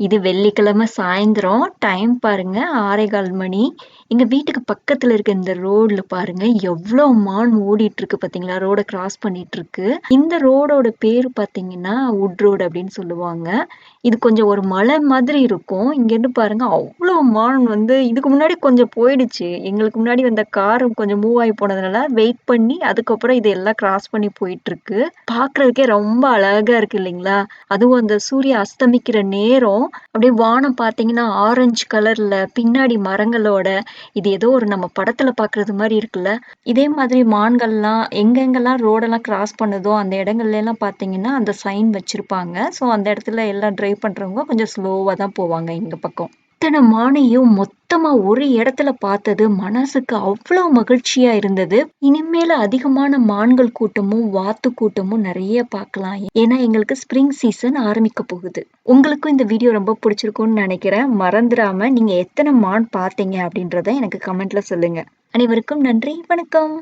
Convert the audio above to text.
இது வெள்ளிக்கிழமை சாயந்திரம். டைம் பாருங்க 6:15 மணி. எங்க வீட்டுக்கு பக்கத்துல இருக்க இந்த ரோட்ல பாருங்க, எவ்ளோ மான் ஓடிட்டுருக்கு பார்த்தீங்களா? ரோட கிராஸ் பண்ணிட்டுருக்கு. இந்த ரோடோட பேரு பார்த்தீங்கன்னா, வுட் ரோடு அப்படின்னு சொல்லுவாங்க. இது கொஞ்சம் ஒரு மலை மாதிரி இருக்கும். இங்கேருந்து பாருங்க அவ்ளோ மான் வந்து இதுக்கு முன்னாடி கொஞ்சம் போயிடுச்சு. எங்களுக்கு முன்னாடி வந்த கார் கொஞ்சம் மூவ் ஆயி போனதுனால வெயிட் பண்ணி, அதுக்கப்புறம் இது எல்லாம் கிராஸ் பண்ணி போயிட்டுருக்கு. பார்க்கறதுக்கே ரொம்ப அழகா இருக்கு இல்லைங்களா? அதுவும் அந்த சூரியன் அஸ்தமிக்கிற நேரம் அப்படியே வானம் பார்த்தீங்கன்னா, ஆரஞ்சு கலர்ல பின்னாடி மரங்களோட, இது ஏதோ ஒரு நம்ம படத்துல பார்க்குறது மாரி இருக்குல்ல. இதே மாதிரி மான்கள்லாம் எங்கெங்கலாம் ரோடெல்லாம் கிராஸ் பண்ணுதோ, அந்த இடங்கள்லலாம் பார்த்தீங்கன்னா, அந்த சைன் வச்சிருப்பாங்க. ஸோ, அந்த இடத்துல எல்லாம் டிரைவ் பண்றவங்க கொஞ்சம் ஸ்லோவா தான் போவாங்க எங்க பக்கம். இத்தன மானையும் மொத்தமா ஒரு இடத்துல பார்த்தது மனசுக்கு அவ்ளோ மகிழ்ச்சியா இருந்தது. இனிமேல அதிகமான மான்கள் கூட்டமும், வாத்து கூட்டமும் நெறைய பார்க்கலாம். ஏன்னா எங்களுக்கு ஸ்ப்ரிங் சீசன் ஆரம்பிக்க போகுது. உங்களுக்கும் இந்த வீடியோ ரொம்ப பிடிச்சிருக்கும்னு நெனைக்கிறேன். மறந்துராம நீங்க எத்தன மான் பார்த்தீங்க அப்படின்றத எனக்கு கமெண்ட்ல சொல்லுங்க. அனைவருக்கும் நன்றி. வணக்கம்.